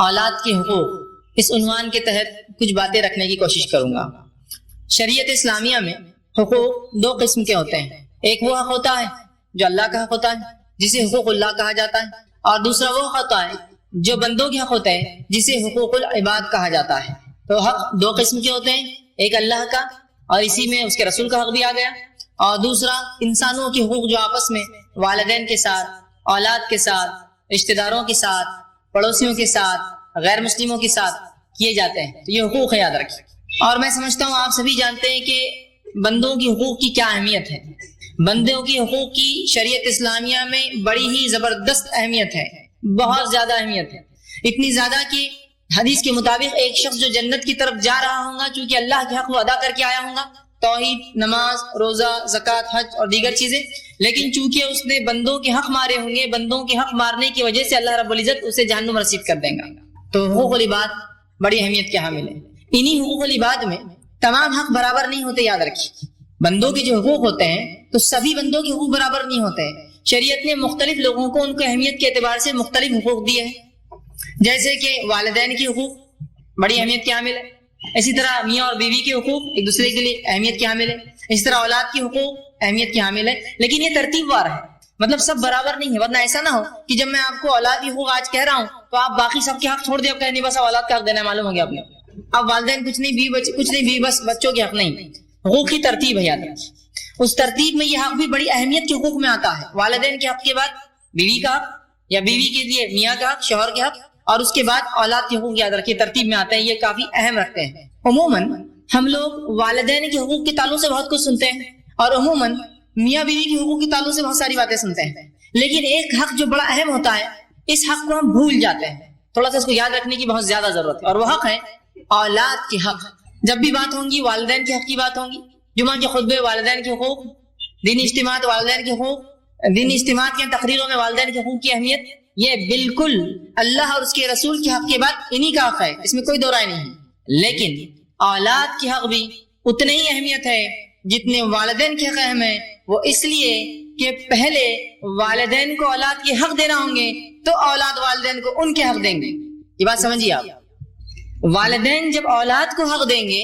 اولاد کے حقوق، اس عنوان کے تحت کچھ باتیں رکھنے کی کوشش کروں گا۔ شریعت اسلامیہ میں حقوق دو قسم کے ہوتے ہیں، ایک وہ حق ہوتا ہے جو اللہ کا حق ہوتا ہے جسے حقوق اللہ کہا جاتا ہے، اور دوسرا وہ حق ہوتا ہے جو بندوں کے حق ہوتے ہیں جسے حقوق العباد کہا جاتا ہے۔ تو حق دو قسم کے ہوتے ہیں، ایک اللہ کا اور اسی میں اس کے رسول کا حق بھی آ گیا، اور دوسرا انسانوں کے حقوق جو آپس میں والدین کے ساتھ، اولاد کے ساتھ، رشتہ داروں کے ساتھ، پڑوسیوں کے ساتھ، غیر مسلموں کے ساتھ کیے جاتے ہیں۔ تو یہ حقوق ہے، یاد رکھیے۔ اور میں سمجھتا ہوں آپ سبھی جانتے ہیں کہ بندوں کی حقوق کی کیا اہمیت ہے۔ بندوں کی حقوق کی شریعت اسلامیہ میں بڑی ہی زبردست اہمیت ہے، بہت زیادہ اہمیت ہے، اتنی زیادہ کہ حدیث کے مطابق ایک شخص جو جنت کی طرف جا رہا ہوگا چونکہ اللہ کے حق وہ ادا کر کے آیا ہوگا، توحید، نماز، روزہ، زکوٰۃ، حج اور دیگر چیزیں، لیکن چونکہ اس نے بندوں کے حق مارے ہوں گے، بندوں کے حق مارنے کی وجہ سے اللہ رب العزت اسے جہنم رسید کر دیں گا۔ تو حقوق العباد بڑی اہمیت کے حامل ہے۔ انہی حقوق العباد میں تمام حق برابر نہیں ہوتے، یاد رکھیے۔ بندوں کے جو حقوق ہوتے ہیں تو سبھی بندوں کے حقوق برابر نہیں ہوتے ہیں۔ شریعت نے مختلف لوگوں کو ان کو اہمیت کے اعتبار سے مختلف حقوق دیے ہیں، جیسے کہ والدین کی حقوق بڑی اہمیت کے حامل ہے، اسی طرح میاں اور بیوی کے حقوق ایک دوسرے کے لیے اہمیت کے حامل ہے، اسی طرح اولاد کی حقوق اہمیت کے حامل ہے، لیکن یہ ترتیب وار ہے، مطلب سب برابر نہیں ہے، ورنہ ایسا نہ ہو کہ جب میں آپ کو اولاد کی حقوق آج کہہ رہا ہوں تو آپ باقی سب کے حق چھوڑ دیں، اب کہیں نہیں بس اولاد کا حق دینا معلوم ہو گیا آپ نے، اب والدین کچھ نہیں، بیوی بس بچوں کے حق نہیں۔ حقوق کی ترتیب ہے، یاد رکھیے۔ اس ترتیب میں یہ حق بھی بڑی اہمیت کے حقوق میں آتا ہے، والدین کے حق کے بعد بیوی کا حق، یا بیوی کے لیے میاں کا حق، شوہر کے حق، اور اس کے بعد اولاد کے حقوق، یاد رکھیے ترتیب میں آتے ہیں، یہ کافی اہم رکھتے ہیں۔ عموماً ہم لوگ والدین کے حقوق کے تعلق سے بہت کچھ سنتے ہیں، اور عموماً میاں بیوی کے حقوق کے تعلق سے بہت ساری باتیں سنتے ہیں، لیکن ایک حق جو بڑا اہم ہوتا ہے اس حق کو ہم بھول جاتے ہیں، تھوڑا سا اس کو یاد رکھنے کی بہت زیادہ ضرورت ہے، اور وہ حق ہے اولاد کے حق۔ جب بھی بات ہوں گی والدین کے حق کی بات ہوں گی، جمعہ کے خطبے والدین کے حقوق، دینی اجتماعات والدین کے حقوق، دینی اجتماعات کے تقریروں میں والدین کے حقوق کی اہمیت، یہ بالکل اللہ اور اس کے رسول کے حق کے بعد انہی کا حق ہے، اس میں کوئی دو رائے نہیں ہے۔ لیکن اولاد کے حق بھی اتنے ہی اہمیت ہے جتنے والدین کے حق اہم ہے، وہ اس لیے کہ پہلے والدین کو اولاد کے حق دینا ہوں گے تو اولاد والدین کو ان کے حق دیں گے۔ یہ بات سمجھیے آپ، والدین جب اولاد کو حق دیں گے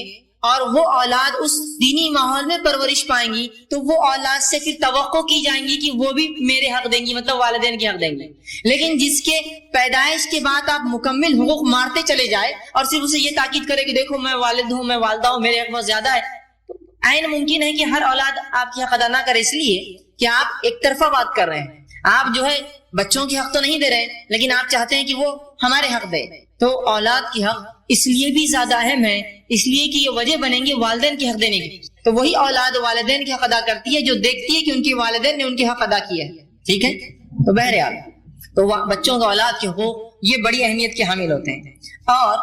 اور وہ اولاد اس دینی ماحول میں پرورش پائیں گی تو وہ اولاد سے پھر توقع کی جائیں گی کہ وہ بھی میرے حق دیں گی، مطلب والدین کے حق دیں گے۔ لیکن جس کے پیدائش کے بعد آپ مکمل حقوق مارتے چلے جائے اور صرف اسے یہ تاکید کرے کہ دیکھو میں والد ہوں، میں والدہ ہوں، میرے حق بہت زیادہ ہے، تو عین ممکن ہے کہ ہر اولاد آپ کے حق ادا نہ کرے، اس لیے کہ آپ ایک طرفہ بات کر رہے ہیں۔ آپ جو ہے بچوں کے حق تو نہیں دے رہے لیکن آپ چاہتے ہیں کہ وہ ہمارے حق دے، تو اولاد کی حق اس لیے بھی زیادہ اہم ہے، اس لیے کہ یہ وجہ بنیں گے والدین کے حق دینے کی۔ تو وہی اولاد والدین کے حق ادا کرتی ہے جو دیکھتی ہے کہ ان کے والدین نے ان کے حق ادا کیا ہے، ٹھیک ہے۔ تو بہرحال تو بچوں کا اولاد کے حقوق یہ بڑی اہمیت کے حامل ہوتے ہیں، اور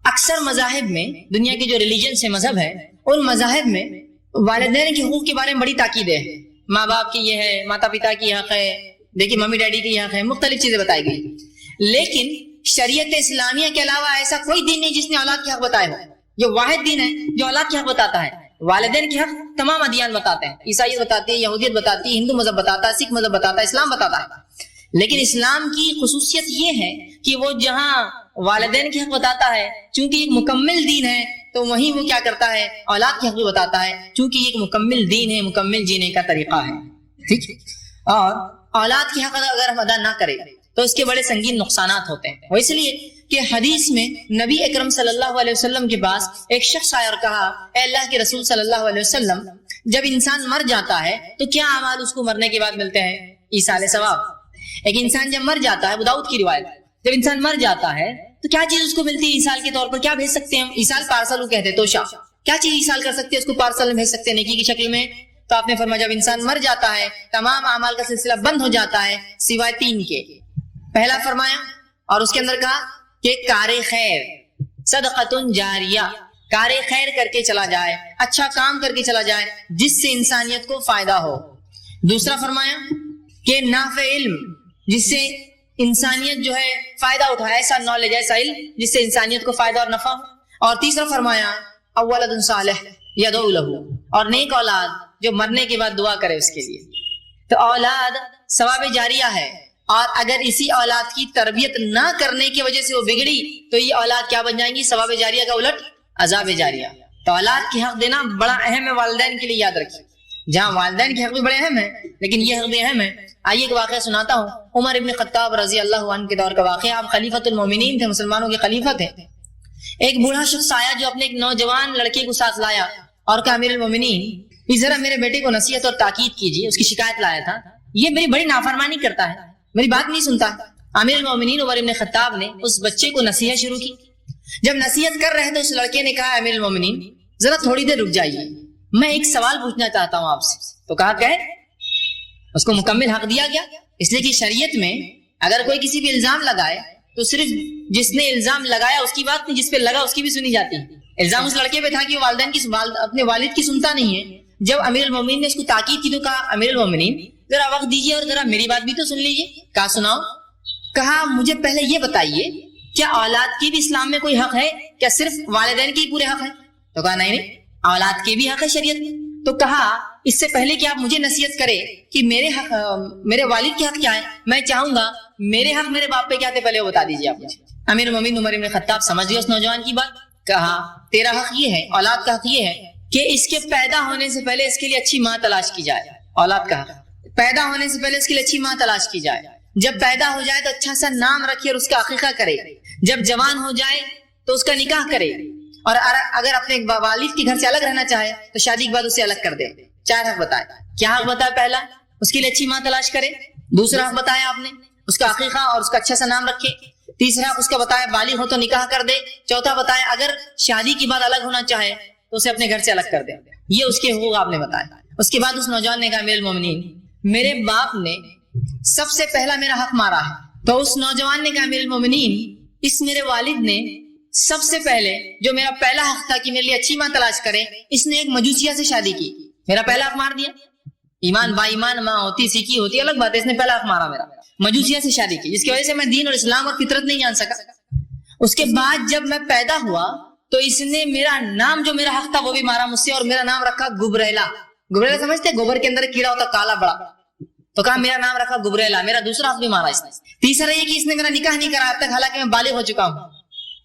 اکثر مذاہب میں، دنیا کے جو ریلیجن سے مذہب ہے ان مذاہب میں والدین کے حقوق کے بارے میں بڑی تاکید ہے، ماں باپ کی یہ ہے، ماتا پتا کی حق ہے، دیکھیے ممی ڈیڈی کی حق ہے، مختلف چیزیں بتائی گئی۔ لیکن شریعت اسلامیہ کے علاوہ ایسا کوئی دین نہیں جس نے اولاد کے حق بتائے ہو، یہ واحد دین ہے جو اولاد کے حق بتاتا ہے۔ والدین کے حق تمام ادیان بتاتے ہیں، عیسائیت بتاتی ہے، یہودیت بتاتی ہے، ہندو مذہب بتاتا ہے، سکھ مذہب بتاتا ہے، اسلام بتاتا ہے۔ لیکن اسلام کی خصوصیت یہ ہے کہ وہ جہاں والدین کے حق بتاتا ہے چونکہ ایک مکمل دین ہے، تو وہیں وہ کیا کرتا ہے اولاد کے حق بھی بتاتا ہے چونکہ یہ ایک مکمل دین ہے، مکمل جینے کا طریقہ ہے، ٹھیک۔ اور اولاد کے حق اگر ہم ادا نہ کریں تو اس کے بڑے سنگین نقصانات ہوتے ہیں، وہ اس لیے کہ حدیث میں نبی اکرم صلی اللہ علیہ وسلم کے پاس ایک شخص آیا اور کہا، اے اللہ کے رسول صلی اللہ علیہ وسلم، جب انسان مر جاتا ہے تو کیا اعمال اس کو مرنے کے بعد ملتے ہیں؟ ایصال ثواب۔ ایک انسان جب مر جاتا ہے، ابو داؤد کی روایت، جب انسان مر جاتا ہے تو کیا چیز اس کو ملتی ہے ایصال کے طور پر؟ کیا بھیج سکتے ہیں ہم؟ ایصال پارسل کو کہتے ہیں، توشا، کیا چیز ایصال کر سکتے ہیں اس کو پارسل میں بھیج سکتے ہیں نیکی کی شکل میں؟ تو آپ نے فرمایا جب انسان مر جاتا ہے تمام اعمال کا سلسلہ بند ہو جاتا ہے سوائے تین کے۔ پہلا فرمایا اور اس کے اندر کہا کہ کار خیر، صدقۃ جاریہ، کار خیر کر کے چلا جائے، اچھا کام کر کے چلا جائے جس سے انسانیت کو فائدہ ہو۔ دوسرا فرمایا کہ نافع علم، جس سے انسانیت جو ہے فائدہ اٹھائے، ایسا نالج، ایسا علم جس سے انسانیت کو فائدہ اور نفع ہو۔ اور تیسرا فرمایا اولد صالح یدعو لہ، اور نیک اولاد جو مرنے کے بعد دعا کرے اس کے لیے۔ تو اولاد ثواب جاریہ ہے، اور اگر اسی اولاد کی تربیت نہ کرنے کی وجہ سے وہ بگڑی تو یہ اولاد کیا بن جائیں گی؟ ثواب جاریہ کا الٹ عذاب جاریہ. تو اولاد کی حق دینا بڑا اہم ہے والدین کے لیے، یاد رکھیے. جہاں والدین کے حق بھی بڑے اہم ہیں لیکن یہ حق بھی اہم ہے. آئیے ایک واقعہ سناتا ہوں. عمر ابن خطاب رضی اللہ عنہ کے دور کا واقعہ. آپ خلیفۃ المومنین تھے، مسلمانوں کے خلیفہ تھے. ایک بوڑھا شخص آیا جو اپنے ایک نوجوان لڑکے کو ساتھ لایا اور کہا امیر المومنین ذرا میرے بیٹے کو نصیحت اور تاکید کیجیے. اس کی شکایت لایا تھا، یہ میری بڑی نافرمانی کرتا ہے، میری بات نہیں سنتا. امیر المومنین عمر ابن خطاب نے اس بچے کو نصیحت شروع کی. جب نصیحت کر رہے تو اس لڑکے نے کہا امیر المومنین ذرا تھوڑی دیر رک جائیے، میں ایک سوال پوچھنا چاہتا ہوں آپ سے. تو کہا کہ اس کو مکمل حق دیا گیا، اس لیے کہ شریعت میں اگر کوئی کسی پہ الزام لگائے تو صرف جس نے الزام لگایا اس کی بات نہیں، جس پہ لگا اس کی بھی سنی جاتی ہے. الزام اس لڑکے پہ تھا کہ وہ والدین کی اپنے والد کی سنتا نہیں ہے. جب امیر المومنین نے اس کو تاکید کی تو کہا امیر المومنین ذرا وقت دیجیے اور ذرا میری بات بھی تو سن لیجیے. کہا سناؤ. کہا مجھے پہلے یہ بتائیے کیا اولاد کی بھی اسلام میں کوئی حق ہے؟ کیا صرف والدین کی پورے حق ہے؟ تو کہا نہیں، اولاد کے بھی حق ہے شریعت میں. تو کہا اس سے پہلے کہ آپ مجھے نصیحت کرے کہ میرے والد کے حق کیا ہے، میں چاہوں گا میرے حق میرے باپ پہ کیا تھے پہلے وہ بتا دیجیے آپ مجھے. امیر المومنین عمر بن خطاب سمجھ گئے اس نوجوان کی بات. کہا تیرا حق یہ ہے، اولاد کا حق یہ ہے کہ اس کے پیدا ہونے سے پہلے اس کے لیے اچھی ماں تلاش کی جائے. اولاد کا حق پیدا ہونے سے پہلے اس کے لیے اچھی ماں تلاش کی جائے. جب پیدا ہو جائے تو اچھا سا نام رکھے اور اس کا عقیقہ کرے. جب جوان ہو جائے تو اس کا نکاح کرے. اور اگر اپنے والد کے گھر سے الگ رہنا چاہے تو شادی کے بعد اسے الگ کر دے. 4 حق بتائے. کیا حق بتایا؟ پہلا اس کے لیے اچھی ماں تلاش کرے. دوسرا حق بتایا آپ نے اس کا عقیقہ اور اس کا اچھا سا نام رکھے. تیسرا اس کا بتایا بالغ ہو تو نکاح کر دے. چوتھا بتایا اگر شادی کے بعد الگ ہونا چاہے تو اسے اپنے گھر سے الگ کر دے. یہ اس کے حقوق آپ نے بتایا. اس کے بعد اس نوجوان نے کہا امیر المومنین میرے باپ نے سب سے پہلا میرا حق مارا ہے. تو اس نوجوان نے کہا امیر المومنین اس میرے والد نے سب سے پہلے جو میرا پہلا حق تھا کہ میرے لیے اچھی ماں تلاش کرے، اس نے ایک مجوسیہ سے شادی کی، میرا پہلا حق مار دیا. ایمان با ایمان ماں ہوتی سیکھی ہوتی الگ بات ہے، اس نے پہلا حق مارا میرا. مجوسیہ سے شادی کی جس کی وجہ سے میں دین اور اسلام اور فطرت نہیں جان سکا. اس کے بعد جب میں پیدا ہوا تو اس نے میرا نام جو میرا حق تھا وہ بھی مارا مجھ سے اور میرا نام رکھا گبریلا. گبریلا سمجھتے ہیں؟ گوبر کے اندر کیڑا ہوتا کالا بڑا. تو کہا میرا نام رکھا گبریلا. میرا دوسرا حق بھی مارا اس نے. تیسرا یہ کہ اس نے میرا نکاح نہیں کرا اب تک حالانکہ میں بالغ ہو چکا ہوں.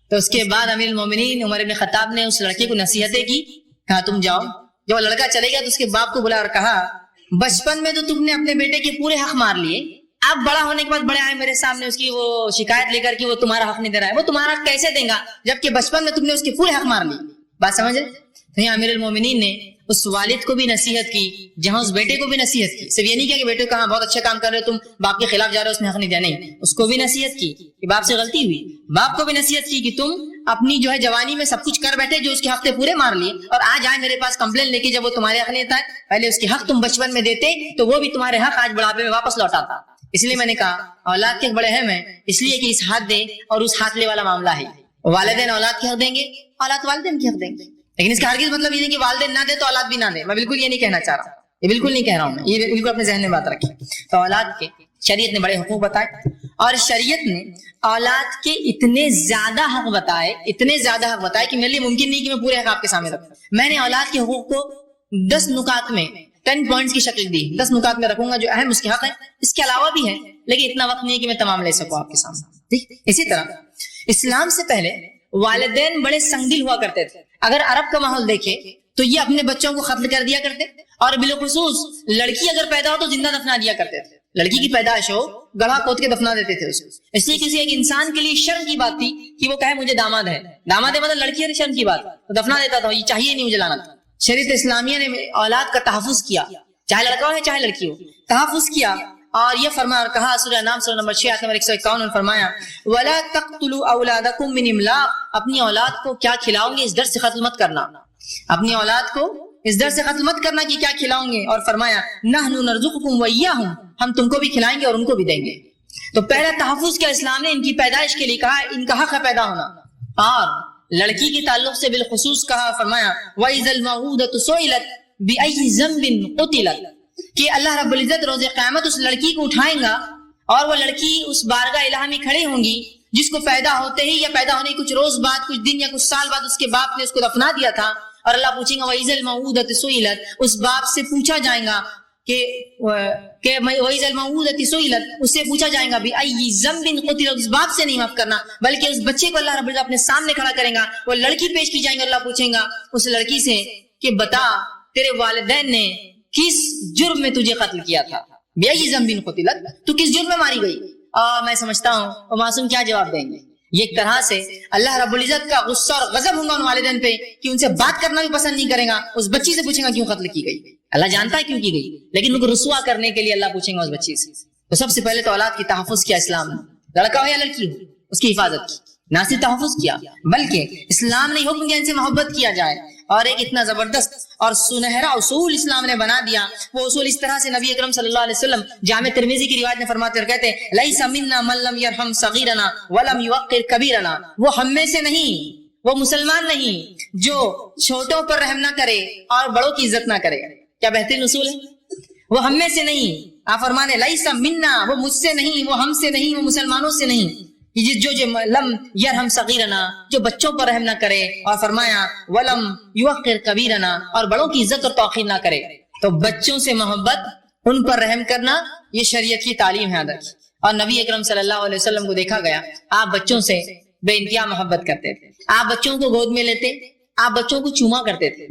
تو اس کے بعد امیر المومنین عمر بن خطاب نے اس لڑکے کو نصیحتیں کی. کہا تم جاؤ. جب لڑکا چلے گیا تو اس کے باپ کو بلا اور کہا بچپن میں تو تم نے اپنے بیٹے کے پورے حق مار لیے، اب بڑا ہونے کے بعد بڑے آئے میرے سامنے اس کی وہ شکایت لے کر کہ وہ تمہارا حق نہیں دے رہا ہے. وہ تمہارا حق کیسے دے گا جبکہ بچپن میں تم نے اس کے پورے حق مار لیے. بات سمجھ رہے؟ تو یہاں امیر المومنین نے اس والد کو بھی نصیحت کی جہاں اس بیٹے کو بھی نصیحت کی. صرف یہ نہیں کیا کہ بیٹے کو کہا بہت اچھا کام کر رہے ہو تم، باپ کے خلاف جا رہے ہو اس نے حق نہیں دیا. نہیں، اس کو بھی نصیحت کی کہ باپ سے غلطی ہوئی. باپ کو بھی نصیحت کی کہ تم اپنی جو ہے جوانی میں سب کچھ کر بیٹھے جو اس کے حق تھے پورے مار لیے اور آج آئے میرے پاس کمپلین لے کے جب وہ تمہارے حق نہیں تھا. پہلے اس کے حق تم بچپن میں دیتے تو وہ بھی تمہارے حق آج بڑھاپے میں واپس لوٹاتا. اس لیے میں نے کہا اولاد کے بڑے اہم ہیں، اس لیے کہ اس ہاتھ دے اور اس ہاتھ لے والا معاملہ ہے. والدین اولاد کے حق دیں گے، اولاد والدین کے حق دیں گے. لیکن اس کا ہرگز مطلب یہ نہیں کہ والدین نہ دے تو اولاد بھی نہ دے. میں بالکل یہ نہیں کہنا چاہ رہا، یہ بالکل نہیں کہہ رہا ہوں میں، یہ بالکل اپنے ذہن میں بات رکھیں. تو اولاد کے شریعت نے بڑے حقوق بتائے اور شریعت نے اولاد کے اتنے زیادہ حق بتائے کہ میرے لیے ممکن نہیں کہ میں پورے حق آپ کے سامنے رکھوں. میں نے اولاد کے حقوق کو 10 نکات میں 10 پوائنٹس کی شکل دی. 10 نکات میں رکھوں گا جو اہم اس کے حق ہے. اس کے علاوہ بھی ہے لیکن اتنا وقت نہیں ہے کہ میں تمام لے سکوں آپ کے سامنے. ٹھیک. اسی طرح اسلام سے پہلے والدین بڑے سنگ دل ہوا کرتے تھے. اگر عرب کا ماحول دیکھے تو یہ اپنے بچوں کو قتل کر دیا کرتے اور بالخصوص لڑکی اگر پیدا ہو تو زندہ دفنا دیا کرتے تھے. لڑکی کی پیدائش ہو گڑھا کھود کے دفنا دیتے تھے اس کو. اس لیے کسی ایک انسان کے لیے شرم کی بات تھی کہ وہ کہے مجھے داماد ہے مطلب لڑکی ہے، شرم کی بات، تو دفنا دیتا تھا. یہ چاہیے نہیں مجھے لانا تھا. شریعت اسلامیہ نے اولاد کا تحفظ کیا، چاہے لڑکا ہو چاہے لڑکی ہو، تحفظ کیا اور یہ فرمایا اور کہا سورہ انعام سورہ نمبر 6 آیت نمبر 151 میں فرمایا وَلَا تَقْتُلُوا أَوْلَادَكُمْ مِنْ إِمْلَاقٍ. اپنی اولاد کو کیا کھلاؤں گے اس ڈر سے قتل مت کرنا. اپنی اولاد کو اس ڈر سے قتل مت کرنا کہ کیا کھلاؤں گے. اور فرمایا نَحْنُ نَرْزُقُكُمْ وَإِيَّاهُمْ. ہم تم کو بھی کھلائیں گے اور ان کو بھی دیں گے. تو پہلا تحفظ کیا اسلام نے ان کی پیدائش کے لیے کہا، ان کا حق ہے پیدا ہونا. اور لڑکی کے تعلق سے بالخصوص کہا، فرمایا وَإِذَا الْمَوْءُودَةُ سُئِلَتْ بِأَيِّ ذَنبٍ قُتِلَتْ. کہ اللہ رب العزت روز قیامت اس لڑکی کو اٹھائیں گا اور وہ لڑکی اس بارگاہ الہ میں کھڑی ہوں گی جس کو پیدا ہوتے ہی یا پیدا ہونے کچھ روز بعد، کچھ دن یا کچھ سال بعد اس کے باپ نے اس کو دفنا دیا تھا. اور اللہ پوچھیں گا وَإِذَا الْمَوْءُودَةُ سُئِلَتْ. اس باپ سے پوچھا جائے گا کہ وہی ظلمودت سئلت، اس سے پوچھا جائے گا بھی ای ذنب قتل، اس باپ سے نہیں معاف کرنا بلکہ اس بچے کو اللہ رب العزت اپنے سامنے کھڑا کریں گا، وہ لڑکی پیش کی جائیں گے، اللہ پوچھیں گا اس لڑکی سے کہ بتا تیرے والدین نے کس جرم میں تجھے قتل کیا تھا، بأی ذنب قتلت، تو کس جرم میں ماری گئی؟ میں سمجھتا ہوں وہ معصوم کیا جواب دیں گے؟ یہ ایک طرح سے اللہ رب العزت کا غصہ اور غضب ہوگا ان والدین پہ کہ ان سے بات کرنا بھی پسند نہیں کرے گا، اس بچی سے پوچھیں گا کیوں قتل کی گئی، اللہ جانتا ہے کیوں کی گئی، لیکن ان کو رسوا کرنے کے لیے اللہ پوچھیں گا اس بچی سے۔ تو سب سے پہلے تو اولاد کی تحفظ کیا اسلام نے، لڑکا ہو یا لڑکی ہو اس کی حفاظت کی، نہ صرف تحفظ کیا بلکہ اسلام نے حکم دیا ان سے محبت کیا جائے، اور ایک اتنا زبردست اور سنہرا اصول اسلام نے بنا دیا، وہ اصول اس طرح سے نبی اکرم صلی اللہ علیہ وسلم جامع ترمذی کی روایت میں فرماتے اور کہتے ہیں لیس منا من لم یرحم صغیرنا ولم یوقر کبیرنا، وہ ہم میں سے نہیں، وہ مسلمان نہیں جو چھوٹوں پر رحم نہ کرے اور بڑوں کی عزت نہ کرے۔ کیا بہترین اصول ہے، وہ ہم میں سے نہیں، آپ فرمانے لیس منا، وہ مجھ سے نہیں، وہ ہم سے نہیں، وہ مسلمانوں سے نہیں، جو لم یرحم صغیرنا، جو بچوں پر رحم نہ کرے، اور فرمایا ولم یوقر کبیرنا، اور بڑوں کی عزت اور توقیر نہ کرے۔ تو بچوں سے محبت، ان پر رحم کرنا، یہ شریعت کی تعلیم ہے ادب کی، اور نبی اکرم صلی اللہ علیہ وسلم کو دیکھا گیا آپ بچوں سے بے انتہا محبت کرتے تھے، آپ بچوں کو گود میں لیتے، آپ بچوں کو چوما کرتے تھے۔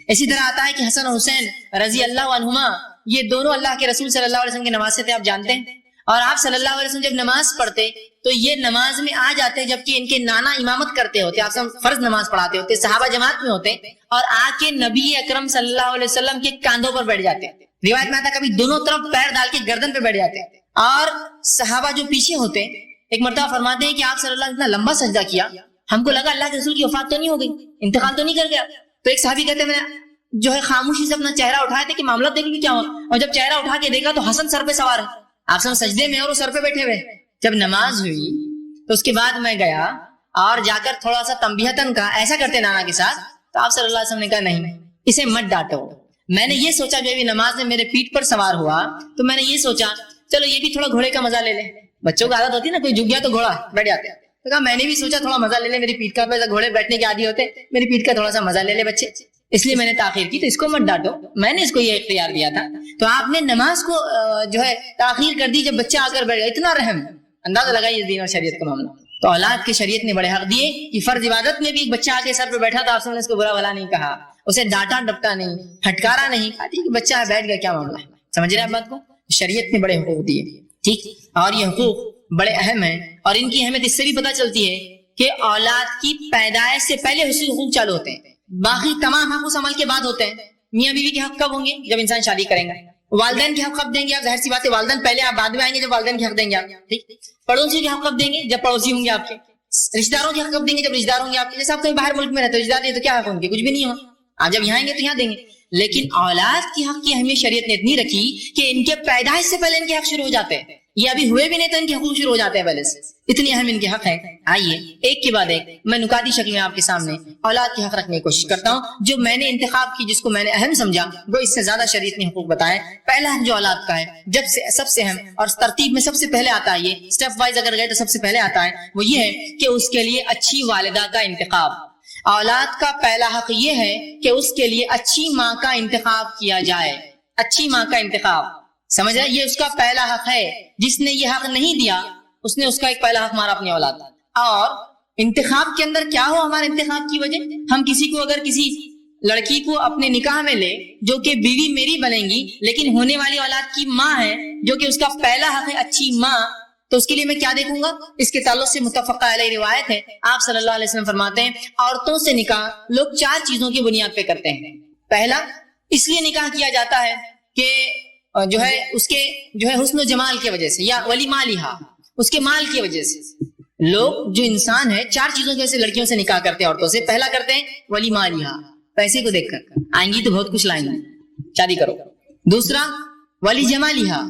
اسی طرح آتا ہے کہ حسن اور حسین رضی اللہ عنہما یہ دونوں اللہ کے رسول صلی اللہ علیہ وسلم کے نماز سے تھے، آپ جانتے ہیں، اور آپ صلی اللہ علیہ وسلم جب نماز پڑھتے تو یہ نماز میں آ جاتے جبکہ ان کے نانا امامت کرتے ہوتے، آپ فرض نماز پڑھاتے ہوتے، صحابہ جماعت میں ہوتے، اور آ کے نبی اکرم صلی اللہ علیہ وسلم کے کاندھوں پر بیٹھ جاتے، روایت میں آتا کبھی دونوں طرف پیر ڈال کے گردن پہ بیٹھ جاتے، اور صحابہ جو پیچھے ہوتے ایک مرتبہ فرماتے ہیں کہ آپ صلی اللہ علیہ وسلم اتنا لمبا سجدہ کیا، ہم کو لگا اللہ کے رسول کی وفات تو نہیں ہو گئی، انتقال تو نہیں کر گیا، تو ایک صحابی کہتے ہیں میں نے جو ہے خاموشی سے اپنا چہرہ اٹھائے تھے کہ معاملہ دیکھیں کہ کیا ہوا، اور جب چہرہ اٹھا کے دیکھا تو حسن سر پہ سوار ہے، آپ سب سجدے میں اور وہ سر پہ بیٹھے ہوئے۔ جب نماز ہوئی تو اس کے بعد میں گیا اور جا کر تھوڑا سا تنبیہتاً کہا ایسا کرتے نانا کے ساتھ، تو آپ صلی اللہ علیہ وسلم نے کہا نہیں اسے مت ڈانٹو۔ میں نے یہ سوچا کہ ابھی نماز میں میرے پیٹھ پر سوار ہوا تو میں نے یہ سوچا چلو یہ بھی تھوڑا گھوڑے کا مزہ لے لے، بچوں کو عادت ہوتی ہے نا، کوئی جھک گیا تو گھوڑا بیٹھ جاتے ہیں، تو کہا میں نے بھی سوچا تھوڑا مزہ لے لے، میری پیٹھ کا، گھوڑے بیٹھنے کے عادی ہوتے، میری پیٹھ کا تھوڑا سا مزہ لے لے بچے، اس لیے میں نے تاخیر کی، تو اس کو مت ڈانٹو، میں نے اس کو یہ اختیار دیا تھا۔ تو آپ نے نماز کو جو ہے تاخیر کر دی جب بچہ آ کر بیٹھ گیا، اتنا رحم، اندازہ لگائیے دین اور شریعت کا معاملہ۔ تو اولاد کی شریعت نے بڑے حق دیے کہ فرض عبادت میں بھی ایک بچہ آ کے سر پہ بیٹھا تو آپ نے اس کو برا بھلا نہیں کہا، اسے ڈانٹا ڈپٹا نہیں، پھٹکارا نہیں، کہا کہ بچہ بیٹھ گیا کیا معاملہ ہے، سمجھ رہے ہیں بات کو؟ شریعت نے بڑے حقوق دیے، ٹھیک، اور یہ حقوق بڑے اہم ہیں، اور ان کی اہمیت اس سے بھی پتہ چلتی ہے کہ اولاد کی پیدائش سے پہلے حصول حقوق چالو ہوتے ہیں، باقی تمام حق اس عمل کے بعد ہوتے ہیں۔ میاں بیوی کے حق کب ہوں گے؟ جب انسان شادی کریں گا۔ والدین کے حق کب دیں گے آپ؟ ظاہر سی بات ہے والدین پہلے، آپ بعد میں آئیں گے جب والدین کے حق دیں گے آپ، ٹھیک۔ پڑوسی کے حق کب دیں گے؟ جب پڑوسی ہوں گے آپ کے۔ رشتہ داروں کے حق کب دیں گے؟ جب رشتہ دار ہوں گے آپ کے۔ جیسے آپ کہیں باہر ملک میں رہتے ہو، رشتہ دار تو کیا حق ان کے؟ کچھ بھی نہیں ہو، آپ جب یہاں آئیں گے تو یہاں دیں گے۔ لیکن اولاد کی حق کی اہمیت شریعت نے اتنی رکھی کہ ان کے پیدائش سے پہلے ان کے حق شروع ہو جاتے ہیں، یہ ابھی ہوئے بھی نہیں تو ان کے حقوق شروع ہو جاتے ہیں پہلے سے، اتنی اہم ان کے حق ہے۔ آئیے ایک کے بعد ایک میں نکاتی شکل میں آپ کے سامنے اولاد کے حق رکھنے کی کوشش کرتا ہوں، جو میں نے انتخاب کی، جس کو میں نے اہم سمجھا، وہ اس سے زیادہ شریعت نے حقوق بتائے۔ پہلا حق جو اولاد کا ہے، جب سے سب سے اہم اور ترتیب میں سب سے پہلے آتا ہے، یہ اسٹیپ وائز اگر گئے تو سب سے پہلے آتا ہے، وہ یہ ہے کہ اس کے لیے اچھی والدہ کا انتخاب۔ اولاد کا پہلا حق یہ ہے کہ اس کے لیے اچھی ماں کا انتخاب کیا جائے، اچھی ماں کا انتخاب، سمجھ رہے؟ یہ اس کا پہلا حق ہے، جس نے یہ حق نہیں دیا اس نے اس کا ایک پہلا حق مارا اپنی اولاد۔ اور انتخاب کے اندر کیا ہو ہمارے انتخاب کی وجہ، ہم کسی کو اگر کسی لڑکی کو اپنے نکاح میں لے جو کہ بیوی میری بنے گی لیکن ہونے والی اولاد کی ماں ہے، جو کہ اس کا پہلا حق ہے اچھی ماں، تو اس کے لیے میں کیا دیکھوں گا؟ اس کے تعلق سے متفقہ علیہ روایت ہے، آپ صلی اللہ علیہ وسلم فرماتے ہیں عورتوں سے نکاح لوگ 4 چیزوں کی بنیاد پہ کرتے ہیں۔ پہلا، اس لیے نکاح کیا جاتا ہے کہ جو ہے اس کے جو ہے حسن و جمال کی وجہ سے، یا ولی مالہا، اس کے مال کی وجہ سے۔ لوگ جو انسان ہے 4 چیزوں کی وجہ سے لڑکیوں سے نکاح کرتے ہیں، عورتوں سے۔ پہلا کرتے ہیں ولی مالہا، پیسے کو دیکھ کر، آئیں گی تو بہت کچھ لائیں گے، شادی کرو۔ دوسرا ولی جمالہا،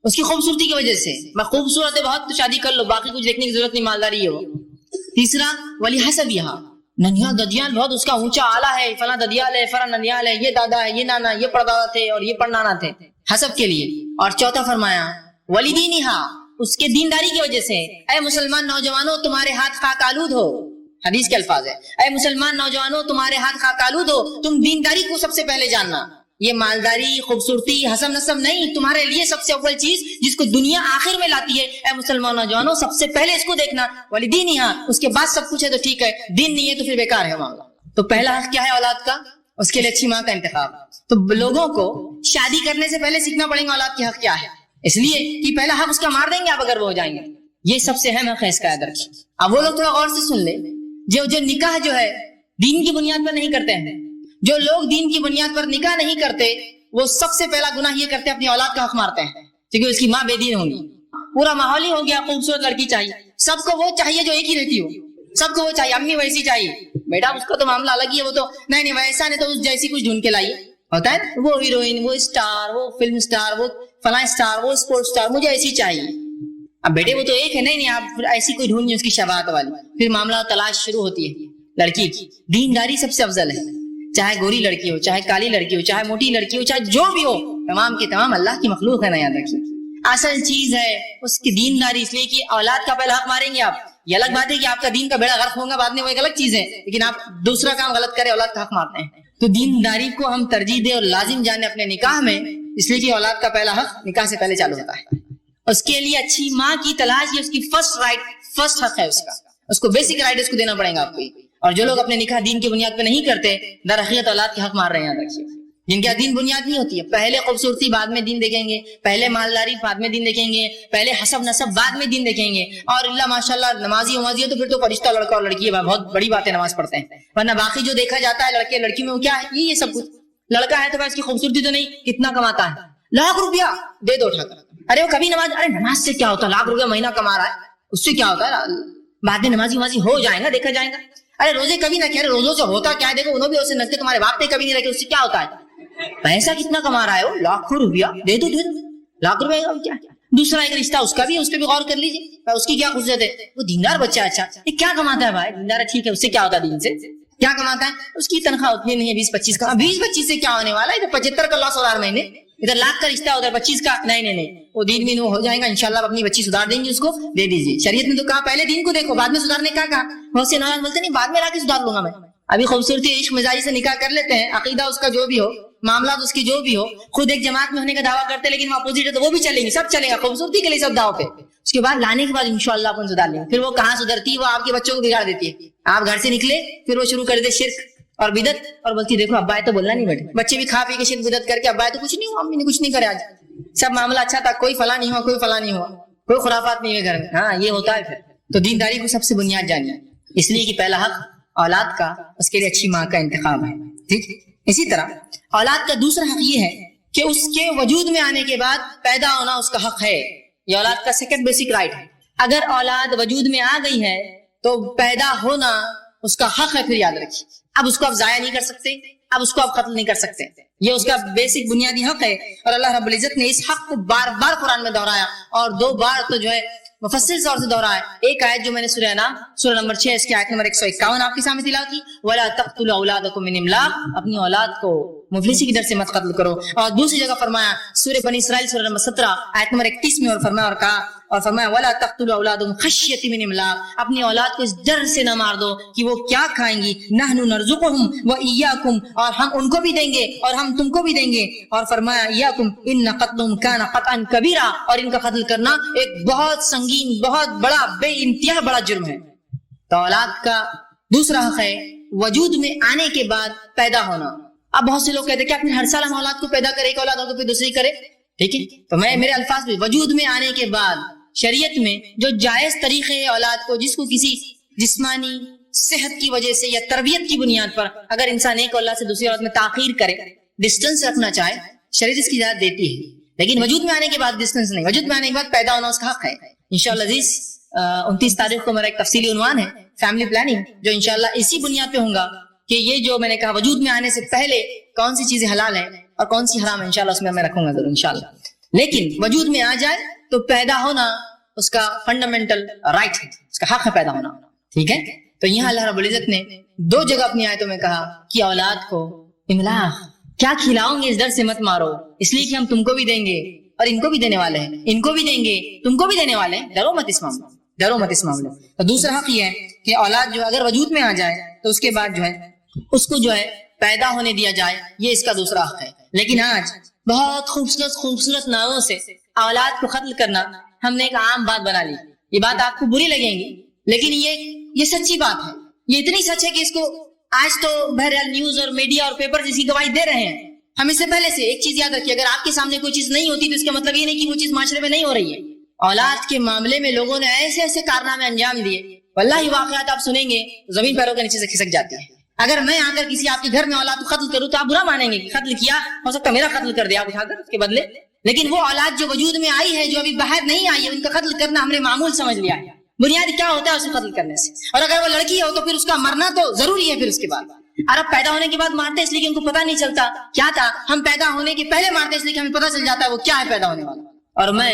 اس کی خوبصورتی کی وجہ سے، میں خوبصورت ہے بہت تو شادی کر لو، باقی کچھ دیکھنے کی ضرورت نہیں، مالداری ہے وہ۔ تیسرا ولی حسبہا، ننھیا ددیال بہت اس کا اونچا آلہ ہے، فلاں ددیال ہے، فلاں ننھیال ہے، یہ دادا ہے، یہ نانا، یہ پردادا تھے اور یہ پڑنانا تھے، حسب کے لیے۔ اور چوتھا فرمایا ولی دینہا، اس کے دینداری کی وجہ سے۔ اے مسلمان نوجوانوں تمہارے ہاتھ خاک آلود ہو، حدیث کے الفاظ ہے، اے مسلمان نوجوانوں تمہارے ہاتھ خاک آلود ہو، تم دینداری کو سب سے پہلے جاننا۔ یہ مالداری، خوبصورتی، حسب نسب نہیں. تمہارے لیے سب سے اول چیز جس کو دنیا آخر میں لاتی ہے، اے مسلمان نوجوانوں، سب سے پہلے اس کو دیکھنا والدین ہی. ہاں اس کے بعد سب کچھ ہے تو ٹھیک ہے، دین نہیں ہے تو پھر بیکار ہے معاملہ. تو پہلا حق کیا ہے اولاد کا؟ اس کے لیے اچھی ماں کا انتخاب. تو لوگوں کو شادی کرنے سے پہلے سیکھنا پڑے گا اولاد کے حق کیا ہے، اس لیے کہ پہلا حق اس کا مار دیں گے آپ اگر وہ ہو جائیں گے. یہ سب سے اہم حق ہے، اس کا یاد رکھیے. اب وہ لوگ تھوڑا غور سے سن لے جو نکاح جو ہے دین کی بنیاد پر نہیں کرتے ہیں. جو لوگ دین کی بنیاد پر نکاح نہیں کرتے وہ سب سے پہلا گناہ یہ کرتے ہیں اپنی اولاد کا حق مارتے ہیں، کیونکہ اس کی ماں بے دین ہوگی. پورا ماحول ہی ہو گیا خوبصورت لڑکی چاہیے، سب کو وہ چاہیے جو ایک ہی رہتی ہو، سب کو وہ چاہیے، امی ویسی چاہیے. بیٹا اس کا تو معاملہ الگ ہی ہے، وہ تو نہیں ویسا نہیں تو اس جیسی کچھ ڈھونڈ کے لائیے. ہوتا ہے نا، وہ ہیروئن، وہ اسٹار، وہ فلم اسٹار، وہ فلاں اسٹار، وہ اسپورٹ اسٹار، مجھے ایسی چاہیے. اب بیٹے وہ تو ایک ہے، نہیں آپ ایسی کوئی ڈھونڈیے اس کی شباہت والی. پھر معاملہ تلاش شروع ہوتی ہے لڑکی کی. دینداری سب سے افضل ہے، چاہے گوری لڑکی ہو، چاہے کالی لڑکی ہو، چاہے موٹی لڑکی ہو، چاہے جو بھی ہو، تمام کی تمام اللہ کی مخلوق ہے نا، یاد رکھیے. اصل چیز ہے اس کی دینداری، اس لیے کہ اولاد کا پہلا حق ماریں گے آپ. یہ الگ بات ہے کہ آپ کا دین کا بیڑا غرق ہوگا بعد میں، وہ ایک الگ چیز ہے، لیکن آپ دوسرا کام غلط کرے اولاد کا حق مارتے ہیں. تو دینداری کو ہم ترجیح دیں اور لازم جانے اپنے نکاح میں، اس لیے کہ اولاد کا پہلا حق نکاح سے پہلے چالو ہوتا ہے. اس کے لیے اچھی ماں کی تلاش، یہ اس کی فرسٹ حق ہے، اس کو بیسک رائٹ اس کو دینا پڑے گا آپ کو. اور جو لوگ اپنے نکاح دین کی بنیاد پہ نہیں کرتے در حقیقت اولاد کے حق مار رہے ہیں. یاد رکھیے، جن کا دین بنیاد نہیں ہوتی ہے، پہلے خوبصورتی بعد میں دین دیکھیں گے، پہلے مالداری بعد میں دین دیکھیں گے، پہلے حسب نسب بعد میں دین دیکھیں گے. اور اللہ ماشاءاللہ نمازی ہے تو پھر تو فرشتہ لڑکا اور لڑکی ہے، بہت بڑی بات ہے نماز پڑھتے ہیں. ورنہ باقی جو دیکھا جاتا ہے لڑکے لڑکی میں وہ کیا ہے، یہ سب کچھ. لڑکا ہے تو بس اس کی خوبصورتی تو نہیں، کتنا کماتا ہے، لاکھ روپیہ دے دو اٹھا کر. ارے وہ کبھی نماز سے کیا ہوتا ہے، لاکھ روپیہ مہینہ کما رہا ہے، اس سے کیا ہوتا ہے، بعد میں نمازی ہو جائے گا، دیکھا جائے گا. ارے روزے کبھی نہ کیا، روزوں سے ہوتا کیا ہے، دیکھو انہوں بھی اسے نکتے، تمہارے باپ نے کبھی نہیں رکھے، اس سے کیا ہوتا ہے. پیسہ کتنا کما رہا ہے وہ، لاکھوں روپیہ دے دو، لاکھ روپے کیا. دوسرا ایک رشتہ اس کا بھی، اس پہ بھی غور کر لیجیے، اس کی کیا خصوصیت ہے، وہ دیندار بچہ. اچھا یہ کیا کماتا ہے بھائی، دیندار ہے ٹھیک ہے، اس سے کیا ہوتا ہے، دین سے کیا کماتا ہے، اس کی تنخواہ اتنی نہیں ہے 20-25 کا. 20-25 سے کیا ہونے والا ہے، ادھر 75 کا لاس ہو رہا مہینے، ادھر لاکھ کا رشتہ، ادھر 25 کا. نہیں وہ دین میں وہ ہو جائے گا انشاءاللہ. اپنی بچی سدھار دیں گے، اس کو دے دیجیے. شریعت نے تو کہا پہلے دین کو دیکھو بعد میں سدھارنے کا کہا. بہت سے نوجوان بولتے نہیں بعد میں لا کے سدھار لوں گا میں. ابھی خوبصورتی عشق مزاجی سے نکاح کر لیتے ہیں، عقیدہ اس کا جو بھی ہو، معاملات اس کی جو بھی ہو، خود ایک جماعت میں ہونے کا دعویٰ کرتے لیکن وہ اپوزٹ ہے تو وہ بھی چلیں گے، سب چلے گا خوبصورتی کے لیے، سب دعوت پہ. اس کے بعد لانے کے بعد انشاءاللہ اپن سدھار لیں گے. پھر وہ کہاں سدھرتی ہے، وہ آپ کے بچوں کو بگاڑ دیتی ہے. آپ گھر سے نکلے پھر وہ شروع کر دے شرک اور بدعت، اور بولتی دیکھو ابا تو بولنا نہیں، بیٹے بچے بھی کھا پی کے شرک بدعت کر کے، ابا تو کچھ نہیں ہوا، امی نے کچھ نہیں کرے، آج سب معاملہ اچھا تھا، کوئی فلاں نہیں ہوا، کوئی فلاں نہیں ہوا، کوئی خرافات نہیں ہے گھر میں. ہاں یہ ہوتا ہے. پھر تو دینداری کو سب سے بنیاد جانیے، اس لیے کہ پہلا حق اولاد کا، اس کے لیے اچھی ماں کا انتخاب ہے. ٹھیک. اسی طرح اولاد کا دوسرا حق یہ ہے کہ اس کے وجود میں آنے کے بعد پیدا ہونا اس کا حق ہے. یہ اولاد کا سیکنڈ بیسک رائٹ ہے. اگر اولاد وجود میں آ گئی ہے تو پیدا ہونا اس کا حق ہے. پھر یاد رکھیے، اب اس کو آپ ضائع نہیں کر سکتے، اب اس کو آپ قتل نہیں کر سکتے. یہ اس کا بیسک بنیادی حق ہے. اور اللہ رب العزت نے اس حق کو بار بار قرآن میں دہرایا، اور 2 بار تو جو ہے مفصل طور سے دہرایا. ایک آیت جو میں نے سورہ انعام سورہ نمبر 6 اس کی آیت نمبر 151 آپ کے سامنے تلاوت کی، وَلَا تَقْتُلُوا أَوْلَادَكُم مِّنْ إِمْلَاقٍ، اپنی اولاد کو مفلسی کی ڈر سے مت قتل کرو. اور دوسری جگہ فرمایا سورہ بنی اسرائیل سورہ نمبر 17 آیت نمبر 31 میں، اور فرمایا وَلَا تَقْتُلُوا أَوْلَادَكُمْ خَشْيَةَ مِنْ إِمْلَاقٍ، اپنی اولاد کو اس ڈر سے نہ مار دو کہ وہ کیا کھائیں گی. نَحْنُ نَرْزُقُهُمْ وَإِيَّاكُمْ، اور ہم ان کو بھی دیں گے اور ہم تم کو بھی دیں گے. اور فرمایا إِيَّاكُمْ إِنَّ قَتْلَهُمْ كَانَ قَطْعًا كَبِيرًا، اور ان کا قتل کرنا ایک بہت سنگین، بہت بڑا، بے انتہا بڑا جرم ہے. تو اولاد کا دوسرا حق ہے وجود میں آنے کے بعد پیدا ہونا. اب بہت سے لوگ کہتے ہیں کہ ہر سال ہم اولاد کو پیدا کرے، ایک اولاد ہو تو پھر دوسری کرے. ٹھیک ہے، تو میں میرے الفاظ بھی وجود میں آنے کے بعد شریعت میں جو جائز طریقے ہے اولاد کو، جس کو کسی جسمانی صحت کی وجہ سے یا تربیت کی بنیاد پر اگر انسان ایک اولاد سے دوسری اولاد میں تاخیر کرے، ڈسٹنس رکھنا چاہے، شریعت اس کی اجازت دیتی ہے. لیکن وجود میں آنے کے بعد ڈسٹنس نہیں، وجود میں آنے کے بعد پیدا ہونا اس کا حق ہے. انشاءاللہ عزیز 29 تاریخ کو میرا ایک تفصیلی عنوان ہے فیملی پلاننگ، جو انشاءاللہ اسی بنیاد پہ ہوں گا کہ یہ جو میں نے کہا وجود میں آنے سے پہلے کون سی چیزیں حلال ہیں اور کون سی حرام ہے، انشاءاللہ اس میں میں رکھوں گا ضرور انشاءاللہ. لیکن وجود میں آ جائے تو پیدا ہونا اس کا فنڈامنٹل رائٹ ہے، اس کا حق ہے پیدا ہونا. ٹھیک ہے. تو یہاں اللہ رب العزت نے 2 جگہ اپنی آیتوں میں کہا کہ اولاد کو املاق، کیا کھلاؤں گے اس ڈر سے مت مارو، اس لیے کہ ہم تم کو بھی دیں گے اور ان کو بھی دینے والے ہیں، ان کو بھی دیں گے تم کو بھی دینے والے ہیں، ڈرو مت اس معاملے، ڈرو مت اس معاملے. تو دوسرا حق یہ ہے کہ اولاد جو اگر وجود میں آ جائے تو اس کے بعد جو ہے اس کو جو ہے پیدا ہونے دیا جائے، یہ اس کا دوسرا حق ہے. لیکن آج بہت خوبصورت ناموں سے اولاد کو قتل کرنا ہم نے ایک عام بات بنا لی. یہ بات آپ کو بری لگیں گی لیکن یہ سچی بات ہے. یہ اتنی سچ ہے کہ اس کو آج تو بہرحال نیوز اور میڈیا اور پیپر جس کی گواہی دے رہے ہیں. ہم اس سے پہلے سے ایک چیز یاد رکھیے، اگر آپ کے سامنے کوئی چیز نہیں ہوتی تو اس کا مطلب یہ نہیں کہ وہ چیز معاشرے میں نہیں ہو رہی ہے. اولاد کے معاملے میں لوگوں نے ایسے ایسے کارنامے انجام دیے، واللہ واقعات آپ سنیں گے زمین پیروں کے نیچے سے کھسک جاتی ہے. اگر میں آ کر کسی آپ کے گھر میں اولاد کو قتل کروں تو آپ برا مانیں گے کہ قتل کیا، ہو سکتا ہے میرا قتل کر دے آپ اٹھا کر اس کے بدلے. لیکن وہ اولاد جو وجود میں آئی ہے، جو ابھی باہر نہیں آئی ہے، ان کا قتل کرنا ہم نے معمول سمجھ لیا ہے. بنیاد کیا ہوتا ہے اسے قتل کرنے سے؟ اور اگر وہ لڑکی ہو تو پھر اس کا مرنا تو ضروری ہے. پھر اس کے بعد عرب پیدا ہونے کے بعد مارتے اس لیے کہ ان کو پتہ نہیں چلتا کیا تھا. ہم پیدا ہونے کے پہلے مارتے اس لیے کہ ہمیں پتہ چل جاتا ہے وہ کیا ہے پیدا ہونے والا. اور میں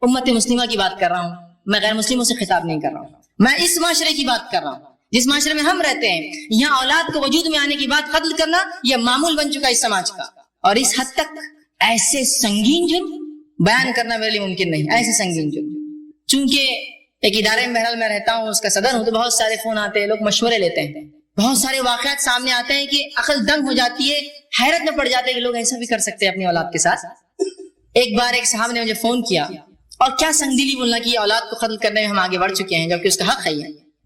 امت مسلمہ کی بات کر رہا ہوں، میں غیر مسلموں سے خطاب نہیں کر رہا ہوں. میں اس معاشرے کی بات کر رہا ہوں جس معاشرے میں ہم رہتے ہیں. یہاں اولاد کو وجود میں آنے کے بعد قتل کرنا یہ معمول بن چکا ہے اس سماج کا. اور اس حد تک ایسے سنگین جرم بیان کرنا میرے لیے ممکن نہیں. ایسے سنگین جرم، چونکہ ایک ادارے میں بہرحال میں رہتا ہوں، اس کا صدر ہوں، تو بہت سارے فون آتے ہیں، لوگ مشورے لیتے ہیں، بہت سارے واقعات سامنے آتے ہیں کہ عقل دنگ ہو جاتی ہے، حیرت میں پڑ جاتے ہیں کہ لوگ ایسا بھی کر سکتے ہیں اپنی اولاد کے ساتھ. ایک بار ایک صاحب نے مجھے فون کیا، اور کیا سنگ دلی بولنا کہ اولاد کو قتل کرنے میں ہم آگے بڑھ چکے ہیں جبکہ اس کا حق ہے.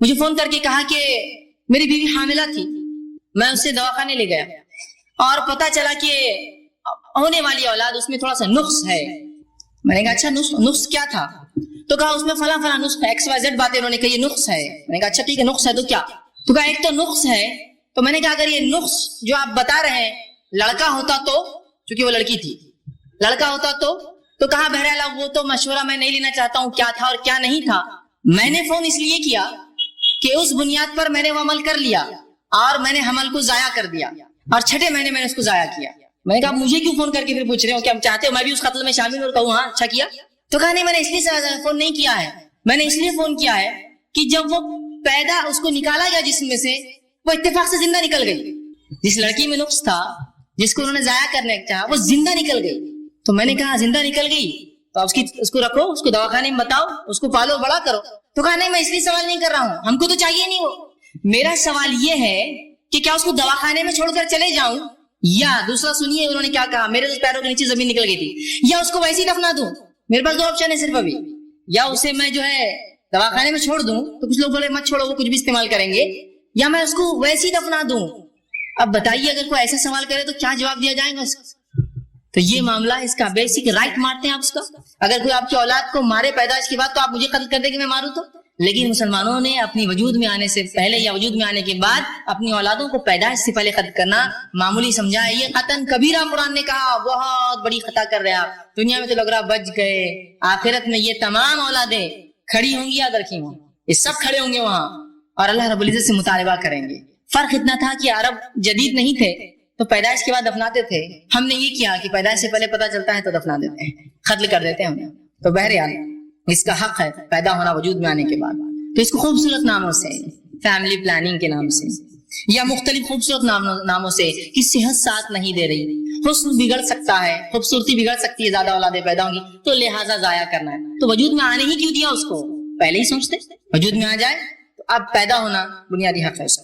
مجھے فون کر کے کہا کہ میری بیوی حاملہ تھی، میں اس سے دواخانے لے گیا اور پتا چلا کہ ہونے والی اولاد اس میں تھوڑا سا نقص ہے. میں نے کہا اچھا نقص کیا تھا؟ تو کہا اس میں فلاں نقص ہے، XYZ باتیں انہوں نے کہی، یہ نقص ہے. میں نے کہا اچھا ٹھیک ہے، نقص ہے تو کیا؟ تو کہا ایک تو نقص ہے. تو میں نے کہا اگر یہ نقص جو آپ بتا رہے ہیں لڑکا ہوتا تو، چونکہ وہ لڑکی تھی، لڑکا ہوتا تو کہا بہرحال وہ تو مشورہ میں نہیں لینا چاہتا ہوں کیا تھا اور کیا نہیں تھا. میں نے فون اس لیے کیا کہ اس بنیاد پر میں نے وہ عمل کر لیا اور میں نے حمل کو ضائع کر دیا اور 6 مہینے میں نے اس کو ضائع کیا. میں نے کہا مجھے کیوں فون کر کے پھر پوچھ رہے ہو کہ ہم چاہتے ہو میں بھی اس قتل میں شامل اور کہوں ہاں اچھا کیا؟ تو کہا نہیں، میں نے اس لیے فون نہیں کیا ہے، میں نے اس لیے فون کیا ہے کہ جب وہ پیدا اس کو نکالا گیا جسم میں سے، وہ اتفاق سے زندہ نکل گئی. جس لڑکی میں نقص تھا، جس کو انہوں نے ضائع کرنے چاہا، وہ زندہ نکل گئی. تو میں نے کہا زندہ نکل گئی تو اس کو رکھو، اس کو دواخانے میں بتاؤ، اس کو پالو بڑا کرو. تو کہا نہیں، میں اس لیے سوال نہیں کر رہا ہوں، ہم کو تو چاہیے نہیں وہ. میرا سوال یہ ہے کہ کیا اس کو دواخانے میں چھوڑ کر چلے جاؤں، یا دوسرا سنیے انہوں نے کیا کہا، میرے تو پیروں کے نیچے زمین نکل گئی تھی، یا اس کو ویسے ہی دفنا دوں. میرے پاس 2 آپشن ہے صرف ابھی، یا اسے میں جو ہے دواخانے میں چھوڑ دوں تو کچھ لوگ بولے مت چھوڑو وہ کچھ بھی استعمال کریں گے، یا میں اس کو ویسے ہی دفنا دوں. اب بتائیے اگر کوئی ایسا سوال کرے تو کیا جواب دیا جائے گا اس کا؟ تو یہ معاملہ اس کا بیسک رائٹ مارتے ہیں آپ اس کا. اگر کوئی آپ کی اولاد کو مارے پیدائش کے بعد تو آپ مجھے قتل کر دیں کہ میں ماروں تو. لیکن مسلمانوں نے اپنی وجود میں آنے سے پہلے یا وجود میں آنے کے بعد اپنی اولادوں کو پیدائش سے پہلے قتل کرنا معمولی سمجھا ہے. یہ قطعاً کبیرہ قرآن نے کہا، بہت بڑی خطا کر رہے آپ. دنیا میں تو لوگ رہا بچ گئے، آخرت میں یہ تمام اولادیں کھڑی ہوں گی، یاد رکھیں ہوں، یہ سب کھڑے ہوں گے وہاں اور اللہ رب العزت سے مطالبہ کریں گے. فرق اتنا تھا کہ عرب جدید نہیں تھے تو پیدائش کے بعد دفناتے تھے. ہم نے یہ کیا کہ پیدائش سے پہلے پتا چلتا ہے تو دفنا دیتے ہیں، قتل کر دیتے ہیں انہیں. تو بہرحال اس کا حق ہے پیدا ہونا وجود میں آنے کے بعد. تو اس کو خوبصورت ناموں سے، فیملی پلاننگ کے نام سے یا مختلف خوبصورت ناموں سے کہ صحت ساتھ نہیں دے رہی، حسن بگڑ سکتا ہے، خوبصورتی بگڑ سکتی ہے، زیادہ اولادیں پیدا ہوں گی تو لہٰذا ضائع کرنا ہے. تو وجود میں آنے ہی کیوں دیا اس کو؟ پہلے ہی سوچتے وجود میں آ جائے تو اب پیدا ہونا بنیادی حق ہے اس کا.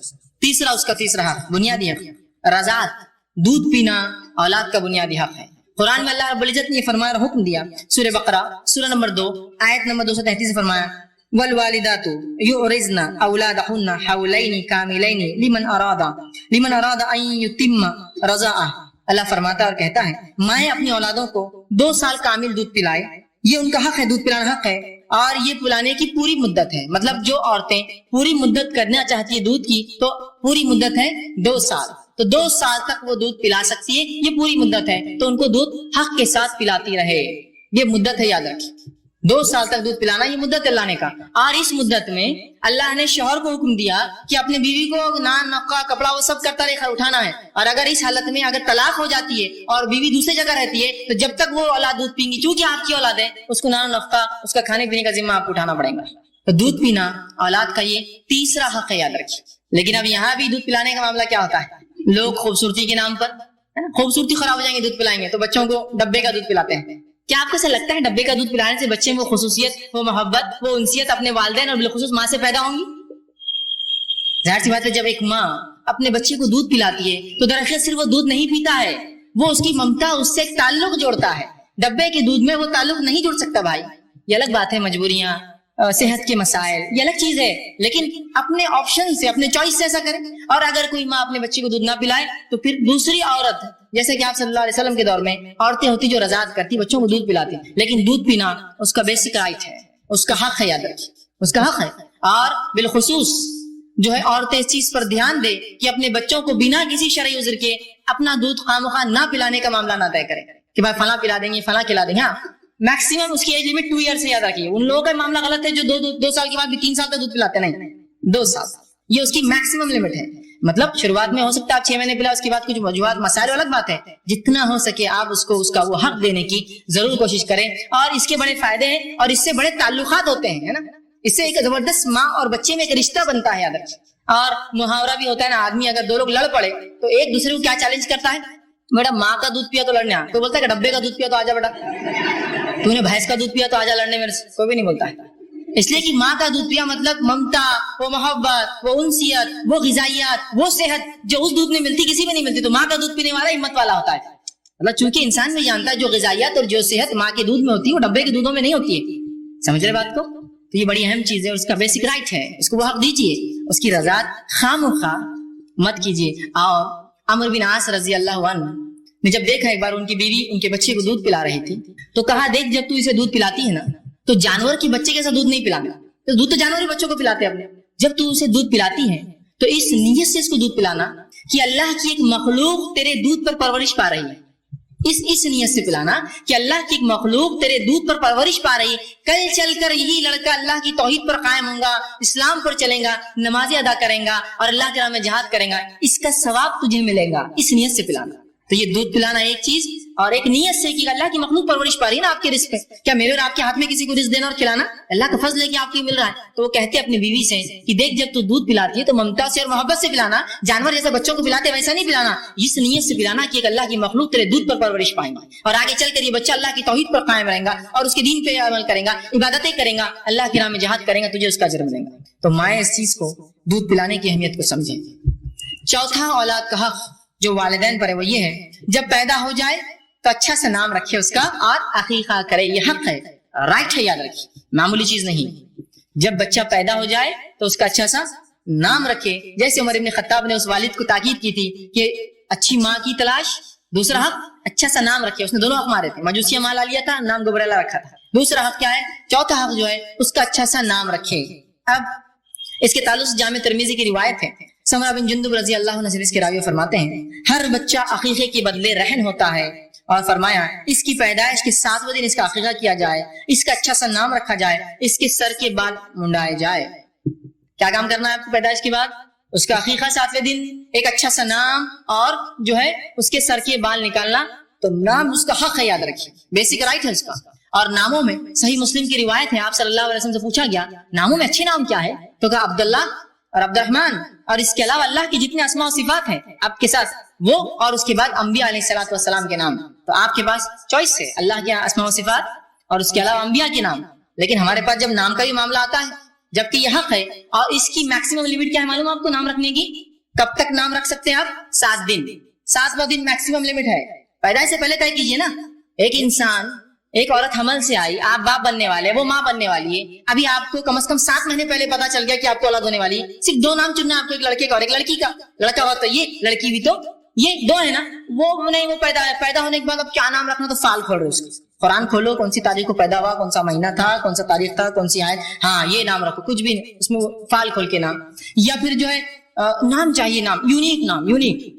اس کا تیسرا حق بنیادی حق رضاعت، دودھ پینا اولاد کا بنیادی حق ہے. قرآن میں اللہ رب العزت نے فرمایا، حکم دیا، سورہ بقرہ سورہ نمبر 2 آیت نمبر 233 سے فرمایا والوالدات یعرضن اولادهن حولین کاملین لمن اراد ان یتم رضاعہ. اللہ فرماتا اور کہتا ہے مائیں اپنی اولادوں کو 2 سال کامل دودھ پلائے، یہ ان کا حق ہے، دودھ پلانا حق ہے، اور یہ پلانے کی پوری مدت ہے. مطلب جو عورتیں پوری مدت کرنا چاہتی ہے دودھ کی تو پوری مدت ہے 2 سال، تو 2 سال تک وہ دودھ پلا سکتی ہے، یہ پوری مدت ہے. تو ان کو دودھ حق کے ساتھ پلاتی رہے، یہ مدت ہے، یاد رکھیں. 2 سال تک دودھ پلانا یہ مدت اللہ نے کہا. اور اس مدت میں اللہ نے شوہر کو حکم دیا کہ اپنے بیوی کو نان نفقہ کپڑا وہ سب کرتا رہے، اٹھانا ہے. اور اگر اس حالت میں اگر طلاق ہو جاتی ہے اور بیوی دوسری جگہ رہتی ہے تو جب تک وہ اولاد دودھ پیں گی، چونکہ آپ کی اولاد ہے، اس کو نان نفقہ، اس کا کھانے پینے کا ذمہ آپ کو اٹھانا پڑے گا. تو دودھ پینا اولاد کا یہ تیسرا حق ہے، یاد رکھیے. لیکن اب یہاں بھی دودھ پلانے کا معاملہ کیا ہوتا ہے؟ لوگ خوبصورتی کے نام پر، خوبصورتی خراب ہو جائیں گے دودھ پلائیں گے تو بچوں کو ڈبے کا دودھ پلاتے ہیں. کیا آپ کو ایسا لگتا ہے ڈبے کا دودھ پلانے سے بچے میں وہ خصوصیت، وہ محبت، وہ انسیت اپنے والدین اور بالخصوص ماں سے پیدا ہوں گی؟ ظاہر سی بات ہے جب ایک ماں اپنے بچے کو دودھ پلاتی ہے تو دراصل صرف وہ دودھ نہیں پیتا ہے، وہ اس کی ممتا اس سے ایک تعلق جوڑتا ہے. ڈبے کے دودھ میں وہ تعلق نہیں جڑ سکتا بھائی. یہ الگ بات ہے، مجبوریاں، صحت کے مسائل، یہ الگ چیز ہے، لیکن اپنے آپشن سے، اپنے چوائس سے ایسا کرے. اور اگر کوئی ماں اپنے بچے کو دودھ نہ پلائے تو پھر دوسری عورت، جیسے کہ آپ صلی اللہ علیہ وسلم کے دور میں عورتیں ہوتی جو رضاعت کرتی، بچوں کو دودھ پلاتی، لیکن دودھ پینا اس کا بیسک رائٹ ہے، اس کا حق ہے، یاد رکھیے اس کا حق ہے. اور بالخصوص جو ہے عورتیں اس چیز پر دھیان دے کہ اپنے بچوں کو بنا کسی شرعی عذر کے اپنا دودھ خواہ نہ پلانے کا معاملہ نہ طے کرے کہ بھائی فلاں پلا دیں گے، فلاں کھلا دیں گے. ہاں میکسیمم اس کی ایج لمٹ 2 ایئر سے یاد رکھیے. ان لوگوں کا معاملہ غلط ہے جو 2 سال کے بعد بھی 3 سال تک دودھ پلاتے، نہیں 2 سال، یہ اس کی میکسیمم لمٹ ہے. مطلب شروعات میں ہو سکتا ہے آپ 6 مہینے پلا، اس کے بعد کچھ وجوہات مسائل الگ بات ہے. جتنا ہو سکے آپ اس کو اس کا وہ حق دینے کی ضرور کوشش کریں. اور اس کے بڑے فائدے ہیں اور اس سے بڑے تعلقات ہوتے ہیں، ہے نا. اس سے ایک زبردست ماں اور بچے میں ایک رشتہ بنتا ہے، یاد رکھیے. اور محاورہ بھی ہوتا ہے نا، آدمی اگر 2 لوگ لڑ پڑے تو ایک دوسرے کو کیا چیلنج کرتا ہے، بیٹا ماں کا دودھ پیا تو لڑنے آ، تو بولتا ہے کہ ڈبے کا دودھ پیا تو آجا بیٹا، تو نے بھینس کا دودھ پیا تو آجا لڑنے میرے سے. کوئی بھی نہیں بولتا ہے، اس لیے کہ ماں کا دودھ پیا مطلب ممتا، وہ محبت، وہ انسیت، وہ غذائیات، وہ صحت جو اس دودھ میں ملتی کسی میں نہیں ملتی. تو ماں کا دودھ پینے والا ہمت والا ہوتا ہے. مطلب چونکہ انسان میں جانتا ہے جو غذائیات اور جو صحت ماں کے دودھ میں ہوتی ہے وہ ڈبے کے دودھوں میں نہیں ہوتی ہے. سمجھ رہے بات کو؟ تو یہ بڑی اہم چیز ہے اور اس کا بیسک رائٹ ہے، اس کو وہ حق دیجیے. اس کی رضاعت خواہ مت کیجیے. اور عمرو بن عاص رضی اللہ عنہ نے جب دیکھا ایک بار ان کی بیوی ان کے بچے کو دودھ پلا رہی تھی تو کہا دیکھ جب تو اسے دودھ پلاتی ہے نا تو جانور کی بچے کیسا دودھ نہیں پلانا. تو دودھ تو جانوری بچوں کو پلاتے اپنے. جب تو اسے دودھ پلاتی ہے تو اس نیت سے اس کو دودھ پلانا کہ اللہ کی ایک مخلوق تیرے دودھ پر پرورش پا رہی ہے. اس نیت سے پلانا کہ اللہ کی ایک مخلوق تیرے دودھ پر پرورش پا رہی ہے. کل چل کر یہی لڑکا اللہ کی توحید پر قائم ہوگا، اسلام پر چلے گا، نمازیں ادا کرے گا اور اللہ کے راہ میں جہاد کرے گا. اس کا ثواب تجھے ملے گا. اس نیت سے پلانا. تو یہ دودھ پلانا ایک چیز، اور ایک نیت سے کہ اللہ کی مخلوق پرورش پا رہی ہے نا آپ کے رزق پہ. کیا میرے اور آپ کے ہاتھ میں کسی کو رزق دینا اور کھلانا؟ اللہ کا فضل ہے کہ آپ کو مل رہا ہے. تو وہ کہتے اپنی بیوی سے کہ دیکھ جب تو دودھ پلاتی ہے تو ممتا سے اور محبت سے پلانا، جانور جیسے بچوں کو پلاتے ویسا نہیں پلانا. اس نیت سے پلانا کہ ایک اللہ کی مخلوق تیرے دودھ پر پرورش پائیں گے اور آگے چل کر یہ بچہ اللہ کی توحید پر قائم رہے گا اور اس کے دین پہ عمل کرے گا، عبادتیں کرے گا، اللہ کی راہ میں جہاد کرے گا، تجھے اس کا اجر ملے گا. تو مائیں اس چیز کو، دودھ پلانے کی اہمیت کو سمجھیں. چوتھا اولاد کا حق جو والدین پر ہے وہ یہ ہے جب پیدا ہو جائے تو اچھا سا نام رکھے اس کا اور عقیقہ کرے. یہ حق ہے، رائٹ ہے، یاد رکھیے، معمولی چیز نہیں. جب بچہ پیدا ہو جائے تو اس کا اچھا سا نام رکھے. جیسے عمر ابن خطاب نے اس والد کو تاکید کی تھی کہ اچھی ماں کی تلاش. دوسرا حق اچھا سا نام رکھے. اس نے دونوں حق مارے تھے، مجوسیہ مال لیا تھا، نام گبریلا رکھا تھا. دوسرا حق کیا ہے؟ چوتھا حق جو ہے اس کا اچھا سا نام رکھے. اب اس کے تعلق سے جامع ترمذی کی روایت ہے، سمرہ بن جندب رضی اللہ عنہ سے اس کے راوی فرماتے ہیں ہر بچہ عقیقے کے بدلے رہن ہوتا ہے، اور فرمایا اس کی پیدائش کے 7ویں دن اس کا عقیقہ کیا جائے، اس کا اچھا سا نام رکھا جائے، اس کے سر کے بال منڈائے جائے. کیا کام کرنا ہے آپ کو پیدائش کے بعد؟ اس کا عقیقہ 7ویں دن، ایک اچھا سا نام، اور جو ہے اس کے سر کے بال نکالنا. تو نام اس کا حق ہے، یاد رکھیے، بیسک رائٹ ہے اس کا. اور ناموں میں صحیح مسلم کی روایت ہے، آپ صلی اللہ علیہ وسلم سے پوچھا گیا ناموں میں اچھے نام کیا ہے؟ تو کہا عبداللہ اور عبد الرحمن، اور اس کے علاوہ اللہ کی جتنے اسماء و صفات ہیں آپ کے ساتھ وہ، اور اس کے بعد انبیاء علیہ الصلوۃ والسلام کے نام. تو آپ کے پاس چوائس ہے، اللہ کے اسماء و صفات اور اس کے علاوہ انبیاء کے نام. لیکن ہمارے پاس جب نام کا بھی معاملہ آتا ہے، جبکہ یہ حق ہے، اور اس کی میکسیمم لمٹ کیا ہے معلوم آپ کو نام رکھنے کی؟ کب تک نام رکھ سکتے ہیں آپ؟ 7 دن. 7واں دن میکسیمم لمٹ ہے. پیدائش سے پہلے طے کیجیے نا. ایک انسان، ایک عورت حمل سے آئی، آپ باپ بننے والے، وہ ماں بننے والی ہے، ابھی آپ کو کم از کم 7 مہینے پہلے پتا چل گیا کہ آپ کو اولاد ہونے والی ہے. صرف 2 نام چننا آپ کو، ایک لڑکے کا اور ایک لڑکی کا. لڑکا ہوا تو یہ، لڑکی بھی تو یہ، 2 ہے نا. وہ نہیں، وہ پیدا ہونے کے بعد اب کیا نام رکھنا؟ تو فال کھول رہے اس کی، قرآن کھولو، کون سی تاریخ کو پیدا ہوا، کون سا مہینہ تھا، کون سا تاریخ تھا، کون سی آیت، ہاں یہ نام رکھو. کچھ بھی نہیں، اس میں فال کھول کے نام. یا پھر جو ہے نام چاہیے، نام یونیک، نام یونیک.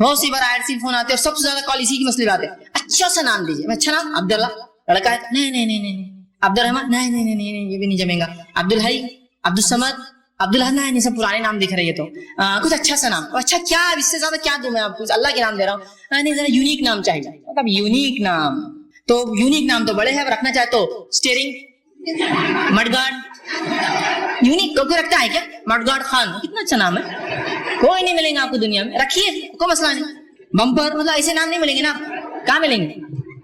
بہت سی بار آئٹ سی فون آتے ہیں اور سب سے زیادہ کال اسی کی مسئلے بات ہے. اچھا سا نام دیجیے. اچھا نام عبداللہ، لڑکا ہے، نہیں. عبد الرحمن، نہیں، یہ بھی نہیں جمے گا. عبد الحی، عبد الصمد، عبد اللہ، نہیں، سب پرانے نام دکھ رہے. تو کچھ اچھا سا نام. اچھا کیا اس سے زیادہ کیا دوں میں آپ کو؟ اللہ کے نام دے رہا ہوں. نہیں، ذرا یونیک نام چاہیے. مطلب یونیک نام، تو یونیک نام تو بڑے ہیں. اب رکھنا چاہے تو اسٹیئرنگ، مڈ گارڈ. یونیک کوئی رکھتا ہے کیا؟ مڈ گارڈ خان، کتنا اچھا نام ہے. کوئی نہیں ملیں گے آپ کو دنیا میں، رکھیے، کوئی مسئلہ نہیں. بمپر، مطلب ایسے نام نہیں ملیں گے نا آپ. کہاں ملیں گے؟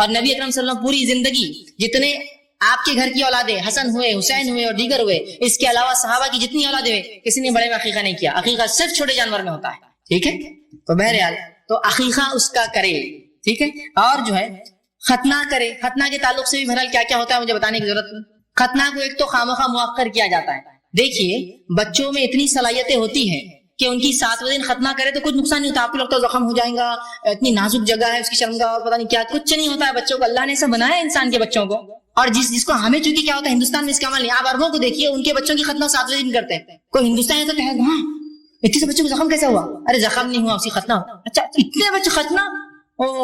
اور نبی اکرم صلی اللہ علیہ وسلم پوری زندگی جتنے آپ کے گھر کی اولادیں حسن ہوئے, حسین ہوئے اور دیگر ہوئے, اس کے علاوہ صحابہ کی جتنی اولادیں ہوئے, کسی نے بڑے میں عقیقہ نہیں کیا. عقیقہ صرف چھوٹے جانور میں ہوتا ہے. ٹھیک ہے, تو بہرحال تو عقیقہ اس کا کرے. ٹھیک ہے, اور جو ہے ختنہ کرے. ختنہ کے تعلق سے بھی بہرحال کیا کیا ہوتا ہے مجھے بتانے کی ضرورت نہیں. ختنہ کو ایک تو خامخواہ مؤخر کیا جاتا ہے. دیکھیے بچوں میں اتنی صلاحیتیں ہوتی ہیں کہ ان کی 7 دن ختنہ کرے تو کچھ نقصان نہیں ہوتا. آپ کو لگتا ہے زخم ہو جائیں گا, اتنی نازک جگہ ہے اس کی شرمگاہ اور پتہ نہیں کیا, کچھ نہیں ہوتا ہے بچوں کو. اللہ نے ایسا بنایا ہے انسان کے بچوں کو. اور جس کو ہمیں چونکہ کیا ہوتا ہے ہندوستان میں اس کا عمل نہیں. آپ عربوں کو دیکھیے, ان کے بچوں کی ختنہ 7 دن کرتے ہیں. کوئی ہندوستان ہے تو کہے گا ہاں اتنے سے بچوں کو زخم کیسے ہوا؟ ارے زخم نہیں ہوا, اس کی ختنہ. اچھا اتنے بچے ختنہ,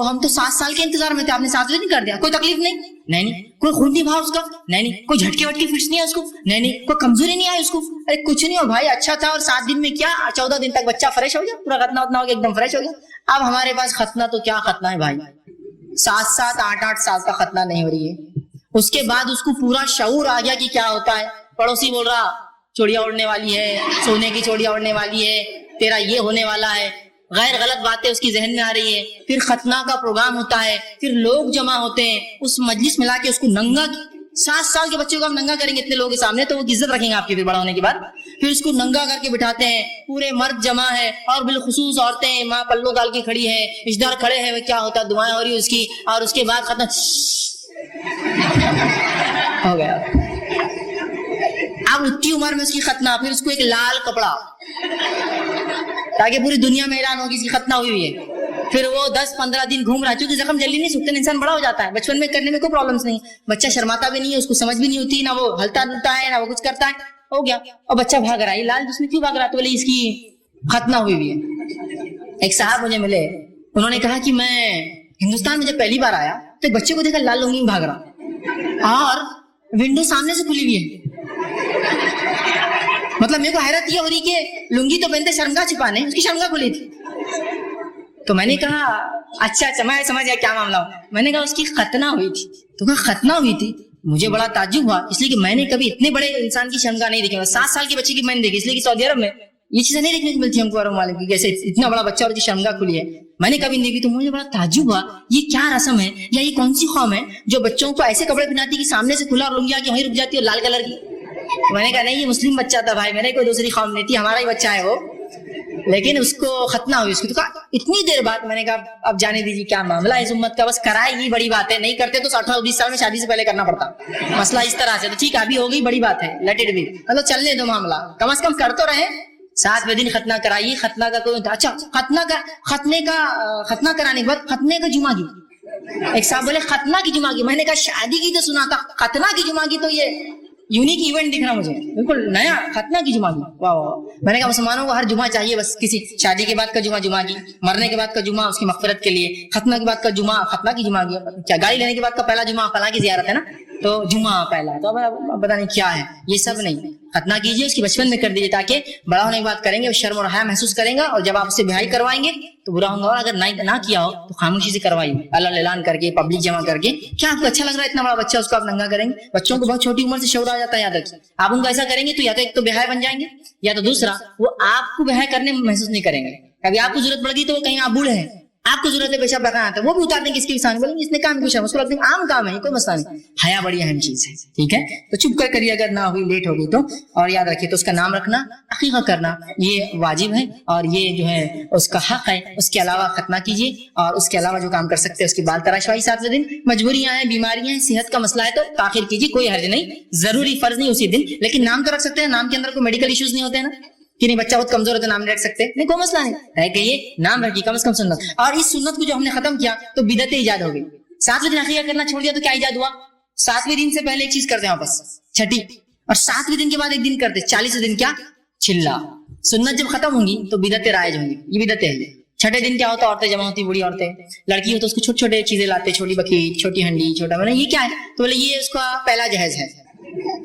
ہم تو 7 سال کے انتظار میں تھے, آپ نے 7 دن کر دیا. کوئی تکلیف نہیں, نہیں کوئی خون نہیں بھا اس کا, نہیں کوئی جھٹکے وٹکے فٹس نہیں ہے اس کو, نہیں کوئی کمزوری نہیں آئی اس کو. ارے کچھ نہیں ہو بھائی, اچھا تھا. اور 7 دن میں کیا 14 دن تک بچہ فریش ہو گیا, پورا ختنہ اتنا ہو گیا, ایک دم فریش ہو گیا. اب ہمارے پاس ختنہ تو کیا ختنہ ہے بھائی, 7 8 سال کا ختنہ نہیں ہو رہی ہے. اس کے بعد اس کو پورا شعور آ گیا کہ کیا ہوتا ہے. پڑوسی بول رہا چوڑیاں اڑنے والی ہے, سونے کی چوڑیاں اڑنے والی ہے, تیرا یہ ہونے والا ہے, غیر غلط باتیں اس کی ذہن میں آ رہی ہے. پھر ختنہ کا پروگرام ہوتا ہے, پھر لوگ جمع ہوتے ہیں, اس مجلس میں لا کے اس کو ننگا. 7 سال کے بچے کو ہم ننگا کریں گے اتنے لوگوں کے سامنے تو وہ عزت رکھیں گے آپ کی پھر بڑا ہونے کے بعد. پھر اس کو ننگا کر کے بٹھاتے ہیں, پورے مرد جمع ہے اور بالخصوص عورتیں ماں پلو ڈال کے کھڑی ہے, رشتہ دار کھڑے ہیں, کیا ہوتا ہے دعائیں ہو رہی ہے اس کی. اور اس کے بعد ختم ہو گیا. اب اتنی عمر میں اس کی ختنہ, پھر اس کو ایک لال کپڑا تاکہ پوری دنیا میں اعلان ہو کہ اس کی ختنہ ہوئی ہے. پھر وہ 10-15 دن گھوم رہا ہے, کیونکہ زخم جلدی نہیں سوکھتے, انسان بڑا ہو جاتا ہے. بچپن میں کرنے میں کوئی پرابلمس نہیں, بچہ شرماتا بھی نہیں ہے, اس کو سمجھ بھی نہیں ہوتی, نہ وہ ہلتا ڈلتا ہے نہ وہ کچھ کرتا ہے. ہو گیا اور بچہ بھاگ رہا ہے, لال جس میں کیوں بھاگ رہا ہے؟ تو بولے اس کی ختنہ ہوئی ہوئی ہے. ایک صاحب مجھے ملے, انہوں نے کہا کہ میں ہندوستان میں جب پہلی بار آیا تو بچے کو دیکھا لال لنگی میں بھاگ رہا اور ونڈو سامنے سے کھلی ہوئی ہے. مطلب میرے کو حیرت یہ ہو رہی کہ لنگی تو پہنتے شرمگاہ چھپانے, اس کی شرمگاہ کھلی تھی. تو میں نے کہا اچھا میں سمجھ گیا کیا معاملہ ہو. میں نے کہا اس کی ختنہ ہوئی تھی. تو کہا ختنہ ہوئی تھی. مجھے بڑا تعجب ہوا, اس لیے کہ میں نے کبھی اتنے بڑے انسان کی شرمگاہ نہیں دیکھی. 7 سال کے بچے کی میں نے دیکھی, اس لیے کہ سعودی عرب میں یہ چیزیں نہیں دیکھنے کو ملتی ہم کو عرب والے کی, جیسے اتنا بڑا بچہ اور اس کی شرمگاہ کھلی ہے, میں نے کبھی نہیں دیکھی. تو مجھے بڑا تعجب ہوا یہ کیا رسم ہے یا یہ کون سی قوم ہے جو بچوں کو ایسے کپڑے پہناتی کہ سامنے سے کھلا اور لنگی آ کے وہیں رک جاتی ہے لال کلر کی. میں نے کہا نہیں یہ مسلم بچہ تھا بھائی, میرے کوئی دوسری قوم نہیں تھی, ہمارا ہی بچہ ہے وہ, لیکن اس کو ختنہ ہوئی. اس کی تو کہا اتنی دیر بعد. میں نے کہا اب جانے دیجیے کیا معاملہ ہے اس امت کا, بس کرائے ہی بڑی بات ہے, نہیں کرتے تو 18-20 سال میں شادی سے پہلے کرنا پڑتا مسئلہ اس طرح سے. تو ٹھیک ہے ابھی ہو گئی بڑی بات ہے, لیٹ اٹ بی, مطلب چلنے دو معاملہ, کم از کم کر تو رہے. 7ویں دن ختنہ کرائیے. ختنہ کا کوئی اچھا ختنہ کرانے کے بعد ختنے کا جمعہ کی. ایک صاحب بولے ختنہ کی جمعہ کی. میں نے کہا شادی کی تو سنا تھا, ختنہ کی جمعہ کی تو یہ یونیک ایونٹ دکھ رہا مجھے, بالکل نیا. ختنہ کی جمعہ کی, واہ واہ. میں نے کہا مسلمانوں کو ہر جمعہ چاہیے, بس کسی شادی کے بعد کا جمعہ کی, مرنے کے بعد کا جمعہ اس کی مغفرت کے لیے, ختنہ کے بعد کا جمعہ ختنہ کی جمعہ کی, کیا گاڑی لینے کے بعد کا پہلا جمعہ فلاں کی زیارت ہے نا, تو جمعہ پہلا. تو اب پتہ نہیں کیا ہے یہ سب. نہیں, ختنہ کیجیے, اس کی بچپن میں کر دیجیے تاکہ بڑا ہونے کی بات کریں گے شرم اور حیا محسوس کریں گا, اور جب آپ اس سے بیاہی کروائیں گے تو برا ہوگا. اور اگر نہ کیا ہو تو خاموشی سے کروائیے, اللہ اعلان کر کے, پبلک جمع کر کے. کیا آپ کو اچھا لگ رہا ہے اتنا بڑا بچہ, اس کو آپ ننگا کریں گے؟ بچوں کو بہت چھوٹی عمر سے شعور آ جاتا ہے, یاد رکھیے. آپ ان کو ایسا کریں گے تو یا تو ایک تو بیاہے بن جائیں گے, یا تو دوسرا وہ آپ کو بیاہے کرنے میں محسوس نہیں کریں گے. کبھی آپ کو ضرورت پڑ گئی تو وہ کہیں آپ بوڑھے ہیں, آپ کو ضرورت ہے پیشاب پخانا ہے, وہ بھی اتار دیں گے اس کے سامنے, بولیں گے اس نے کام کیا, اس کو لگتا ہے عام کام ہے, کوئی مسئلہ نہیں. حیا بڑی اہم چیز ہے, ٹھیک ہے. تو چپ کر کریے اگر نہ ہوئی, لیٹ ہوگی تو. اور یاد رکھیے تو اس کا نام رکھنا, عقیقہ کرنا یہ واجب ہے, اور یہ جو ہے اس کا حق ہے. اس کے علاوہ ختنہ کیجیے, اور اس کے علاوہ جو کام کر سکتے ہیں اس کی بال تراشوائی 7ویں دن. مجبوریاں ہیں, بیماریاں ہیں, صحت کا مسئلہ ہے تو تاخیر کیجیے, کوئی حرج نہیں, ضروری فرض نہیں اسی دن. لیکن نام تو رکھ سکتے ہیں, نام کے اندر کوئی میڈیکل ایشوز نہیں ہوتے ہیں نا, کہ نہیں بچہ بہت کمزور ہے تو نام نہیں رکھ سکتے, نہیں کوئی مسئلہ نہیں ہے کہ یہ نام رکھیے کم از کم سنت. اور اس سنت کو جو ہم نے ختم کیا تو بدعت ایجاد ہو گئی. 7ویں دن عقیقہ کرنا چھوڑ دیا تو کیا ایجاد ہوا؟ 7ویں دن سے پہلے ایک چیز کرتے ہیں واپس, چھٹی, اور 7ویں دن کے بعد ایک دن کرتے, 40ویں دن کیا چلا. سنت جب ختم ہوں گی تو بدعتیں رائج ہوں گی, یہ بدعتیں ہیں. چھٹے دن کیا ہوتا ہے, عورتیں جمع ہوتی, بوڑھی عورتیں, لڑکی ہو تو اس کو چھوٹے چھوٹے چیزیں لاتے, چھوٹی بکری, چھوٹی ہنڈی, چھوٹا, میں نے یہ کیا ہے تو بولے یہ اس کا پہلا جہیز ہے.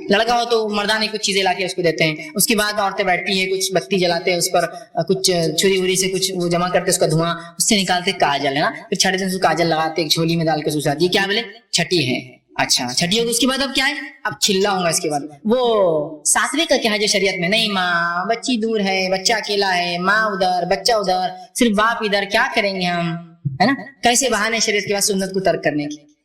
لڑکا ہو تو مردانے کچھ چیزیں لا کے اس کو دیتے ہیں. اس کے بعد عورتیں بیٹھتی ہیں, کچھ بتی جلاتے ہیں, اس پر کچھ چھری وری سے کچھ وہ جمع کرتے, اس کا دھواں, اس سے نکالتے کاجل ہے نا. پھر چھٹے دن سے کاجل لگاتے, ایک جھولی میں ڈال کے سوساتے. یہ کیا بولے چھٹی ہے. اچھا چھٹی ہوگی, اس کے بعد اب کیا ہے, اب چلا ہوں گا. اس کے بعد وہ 7ویں کا کیا ہے جو شریعت میں, نہیں ماں بچی دور ہے, بچہ اکیلا ہے, ماں ادھر بچہ ادھر, صرف باپ ادھر, کیا کریں گے ہم, ہے نا. کیسے بہانے شریعت کے بعد سنت کو ترک کرنے کی.